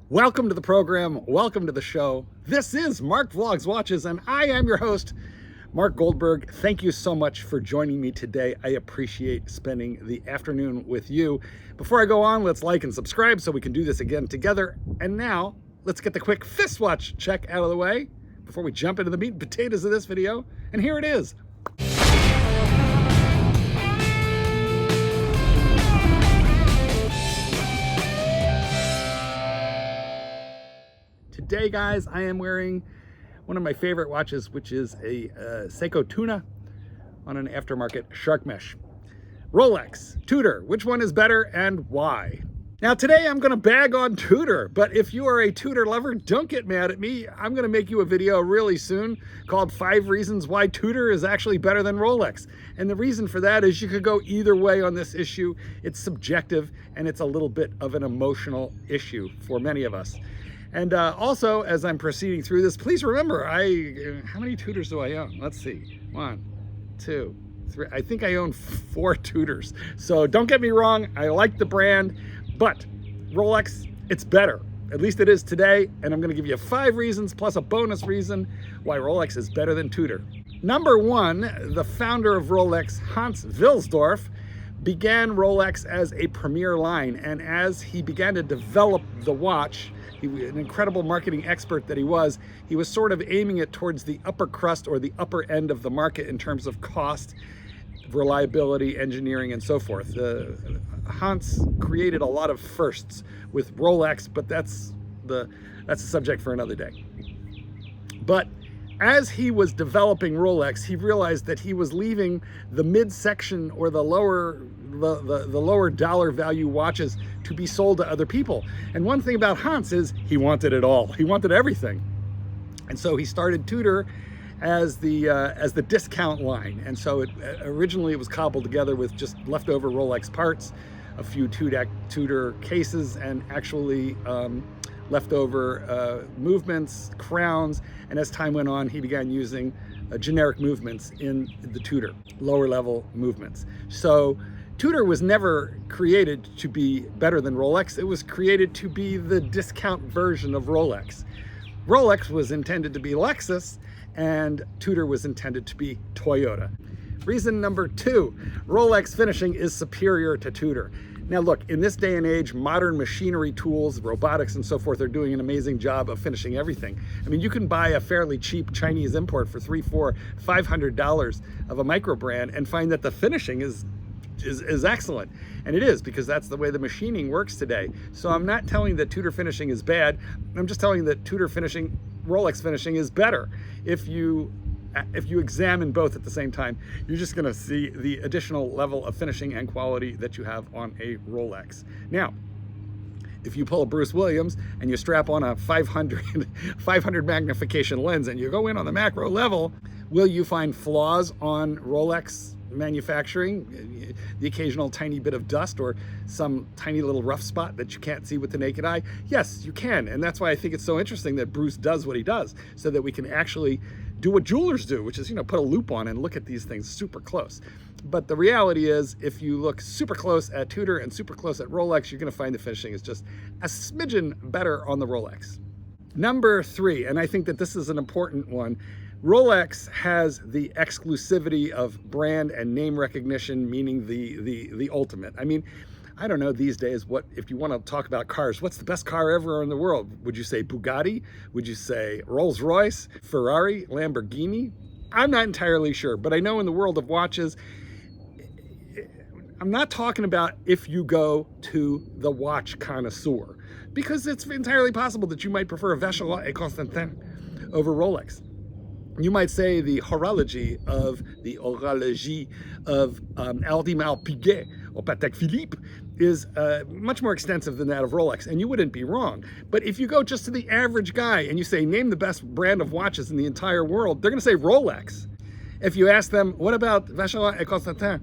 Welcome to the program. Welcome to the show. This is Mark Vlogs Watches, and I am your host, Mark Goldberg. Thank you so much for joining me today. I appreciate spending the afternoon with you. Before I go on, let's like and subscribe so we can do this again together. And now, let's get the quick fist watch check out of the way before we jump into the meat and potatoes of this video. And here it is. Today, guys, I am wearing one of my favorite watches, which is a Seiko Tuna on an aftermarket shark mesh. Rolex, Tudor, which one is better and why? Now today I'm gonna bag on Tudor, but if you are a Tudor lover, don't get mad at me. I'm gonna make you a video really soon called 5 Reasons Why Tudor is actually better than Rolex. And the reason for that is you could go either way on this issue. It's subjective and it's a little bit of an emotional issue for many of us. And also, as I'm proceeding through this, please remember, how many Tudors do I own? Let's see, 1, 2, 3. I think I own 4 Tudors. So don't get me wrong, I like the brand, but Rolex, it's better. At least it is today, and I'm gonna give you 5 reasons plus a bonus reason why Rolex is better than Tudor. Number 1, the founder of Rolex, Hans Wilsdorf, began Rolex as a premier line, and as he began to develop the watch, an incredible marketing expert that he was sort of aiming it towards the upper crust or the upper end of the market in terms of cost, reliability, engineering, and so forth. Hans created a lot of firsts with Rolex, but that's a subject for another day. But as he was developing Rolex, he realized that he was leaving the midsection or the lower dollar value watches to be sold to other people. And one thing about Hans is he wanted it all. He wanted everything. And so he started Tudor as the discount line. And so originally it was cobbled together with just leftover Rolex parts, a few Tudor cases, and actually leftover movements, crowns, and as time went on, he began using generic movements in the Tudor, lower level movements. So Tudor was never created to be better than Rolex. It was created to be the discount version of Rolex. Rolex was intended to be Lexus, and Tudor was intended to be Toyota. Reason number 2, Rolex finishing is superior to Tudor. Now look, in this day and age, modern machinery tools, robotics and so forth are doing an amazing job of finishing everything. I mean, you can buy a fairly cheap Chinese import for $300, $400, $500 of a micro brand and find that the finishing is excellent. And it is, because that's the way the machining works today. So I'm not telling that Tudor finishing is bad. I'm just telling you that Tudor finishing, Rolex finishing is better. If you examine both at the same time, you're just gonna see the additional level of finishing and quality that you have on a Rolex. Now, if you pull a Bruce Williams and you strap on a 500 magnification lens and you go in on the macro level, will you find flaws on Rolex manufacturing? The occasional tiny bit of dust or some tiny little rough spot that you can't see with the naked eye? Yes, you can. And that's why I think it's so interesting that Bruce does what he does, so that we can actually do what jewelers do, which is, put a loop on and look at these things super close. But the reality is, if you look super close at Tudor and super close at Rolex, you're gonna find the finishing is just a smidgen better on the Rolex. Number 3, and I think that this is an important one, Rolex has the exclusivity of brand and name recognition, meaning the ultimate. I mean, I don't know these days, if you want to talk about cars, what's the best car ever in the world? Would you say Bugatti? Would you say Rolls-Royce, Ferrari, Lamborghini? I'm not entirely sure, but I know in the world of watches, I'm not talking about if you go to the watch connoisseur, because it's entirely possible that you might prefer a Vacheron et Constantin over Rolex. You might say the horology of Aldemar Piguet or Patek Philippe is much more extensive than that of Rolex, and you wouldn't be wrong. But if you go just to the average guy and you say, name the best brand of watches in the entire world, they're gonna say Rolex. If you ask them, what about Vacheron et Constantin,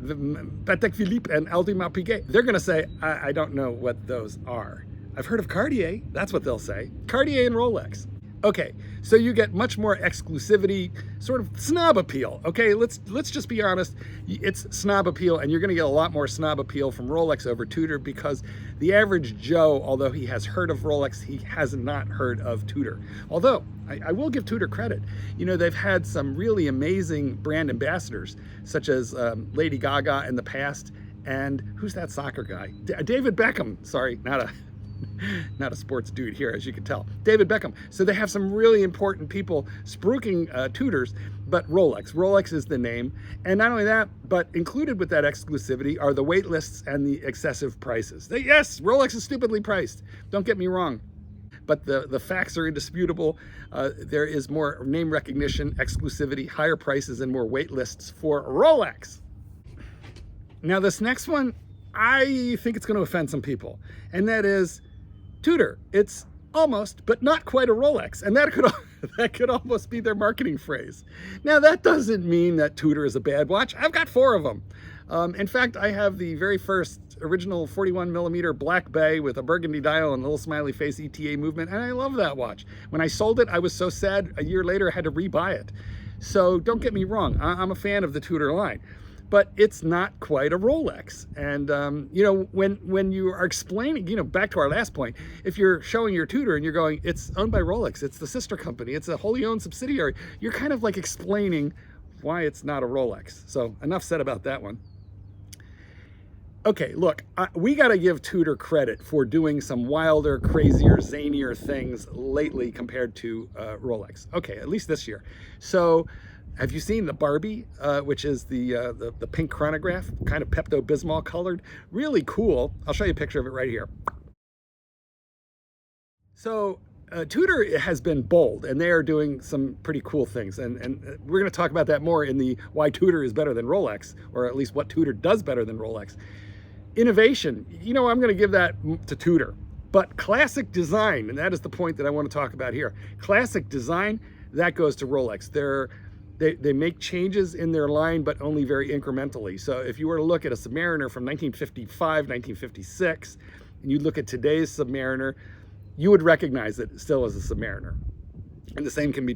Patek Philippe and Aldemar Piguet, they're gonna say, I don't know what those are. I've heard of Cartier, that's what they'll say. Cartier and Rolex. Okay, so you get much more exclusivity, sort of snob appeal. Okay, let's just be honest. It's snob appeal, and you're going to get a lot more snob appeal from Rolex over Tudor, because the average Joe, although he has heard of Rolex, he has not heard of Tudor. Although I will give Tudor credit. You know, they've had some really amazing brand ambassadors, such as Lady Gaga in the past, and who's that soccer guy? David Beckham. Sorry, not a sports dude here, as you can tell. David Beckham. So they have some really important people spruiking Tudors, but Rolex. Rolex is the name. And not only that, but included with that exclusivity are the wait lists and the excessive prices. Yes, Rolex is stupidly priced. Don't get me wrong. But the facts are indisputable. There is more name recognition, exclusivity, higher prices, and more wait lists for Rolex. Now this next one, I think it's going to offend some people, and that is Tudor. It's almost, but not quite a Rolex, and that could almost be their marketing phrase. Now that doesn't mean that Tudor is a bad watch. I've got 4 of them. In fact, I have the very first original 41mm Black Bay with a burgundy dial and a little smiley face ETA movement, and I love that watch. When I sold it, I was so sad a year later I had to rebuy it. So don't get me wrong, I'm a fan of the Tudor line, but it's not quite a Rolex. And you know, when you are explaining, you know, back to our last point, if you're showing your Tudor and you're going, it's owned by Rolex, it's the sister company, it's a wholly owned subsidiary, you're kind of like explaining why it's not a Rolex. So enough said about that one. Okay, look, we got to give Tudor credit for doing some wilder, crazier, zanier things lately compared to Rolex. Okay, at least this year. So, have you seen the Barbie, which is the pink chronograph, kind of Pepto-Bismol colored? Really cool. I'll show you a picture of it right here. So, Tudor has been bold, and they are doing some pretty cool things, and we're going to talk about that more in the why Tudor is better than Rolex, or at least what Tudor does better than Rolex. Innovation, you know, I'm going to give that to Tudor. But classic design, and that is the point that I want to talk about here. Classic design, that goes to Rolex. They make changes in their line, but only very incrementally. So if you were to look at a Submariner from 1955, 1956, and you look at today's Submariner, you would recognize it still as a Submariner. And the same can be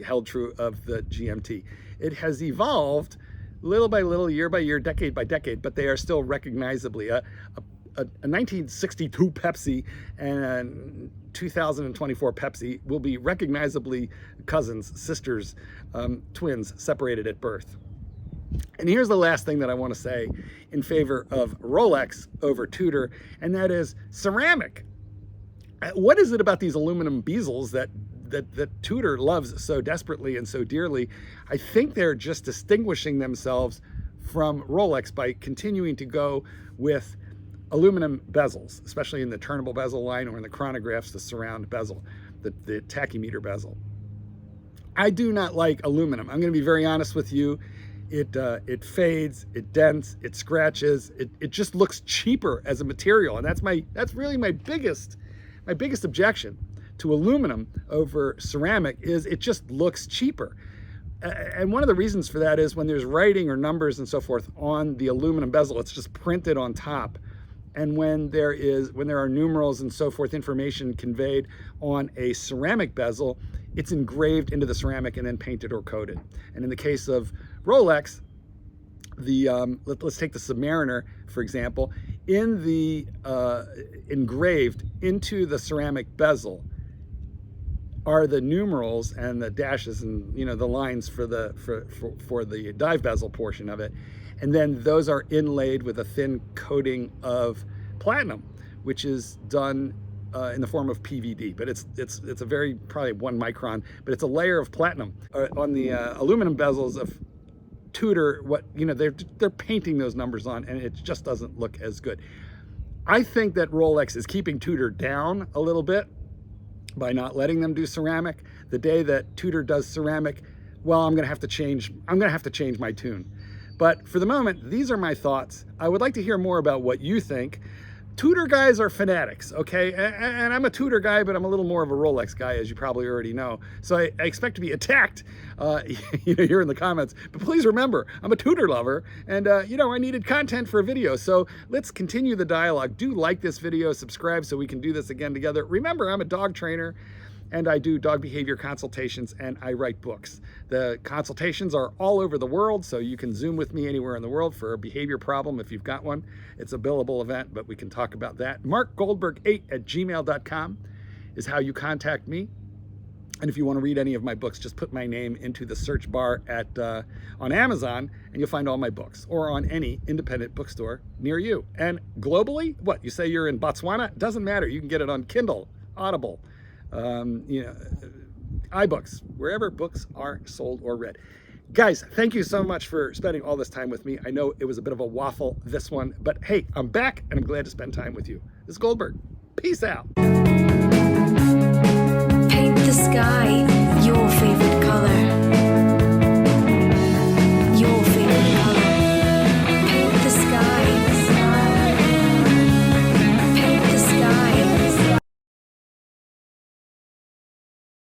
held true of the GMT. It has evolved little by little, year by year, decade by decade, but they are still recognizably a 1962 Pepsi and a 2024 Pepsi will be recognizably cousins, sisters, twins, separated at birth. And here's the last thing that I want to say in favor of Rolex over Tudor, and that is ceramic. What is it about these aluminum bezels that Tudor loves so desperately and so dearly? I think they're just distinguishing themselves from Rolex by continuing to go with aluminum bezels, especially in the turnable bezel line or in the chronographs, the surround bezel, the tachymeter bezel. I do not like aluminum. I'm going to be very honest with you. It fades, it dents, it scratches. It just looks cheaper as a material, and that's really my biggest objection to aluminum over ceramic is it just looks cheaper. And one of the reasons for that is when there's writing or numbers and so forth on the aluminum bezel, it's just printed on top. And when there are numerals and so forth, information conveyed on a ceramic bezel, it's engraved into the ceramic and then painted or coated. And in the case of Rolex, let's take the Submariner, for example, in the engraved into the ceramic bezel are the numerals and the dashes and, you know, the lines for the dive bezel portion of it, and then those are inlaid with a thin coating of platinum, which is done in the form of PVD, but it's a very probably 1 micron, but it's a layer of platinum on the aluminum bezels of Tudor. What, you know, they're painting those numbers on, and it just doesn't look as good. I think that Rolex is keeping Tudor down a little bit by not letting them do ceramic. The day that Tudor does ceramic, well, I'm gonna have to change my tune. But for the moment, these are my thoughts. I would like to hear more about what you think. Tudor guys are fanatics, okay? And I'm a Tudor guy, but I'm a little more of a Rolex guy, as you probably already know. So I expect to be attacked you know, here in the comments. But please remember, I'm a Tudor lover, and you know, I needed content for a video. So let's continue the dialogue. Do like this video, subscribe so we can do this again together. Remember, I'm a dog trainer, and I do dog behavior consultations, and I write books. The consultations are all over the world, so you can Zoom with me anywhere in the world for a behavior problem if you've got one. It's a billable event, but we can talk about that. markgoldberg8@gmail.com is how you contact me. And if you want to read any of my books, just put my name into the search bar on Amazon, and you'll find all my books, or on any independent bookstore near you. And globally, what, you say you're in Botswana? Doesn't matter. You can get it on Kindle, Audible, iBooks, wherever books are sold or read. Guys, thank you so much for spending all this time with me. I know it was a bit of a waffle, this one, but hey, I'm back, and I'm glad to spend time with you. This is Goldberg. Peace out. Paint the sky your favorite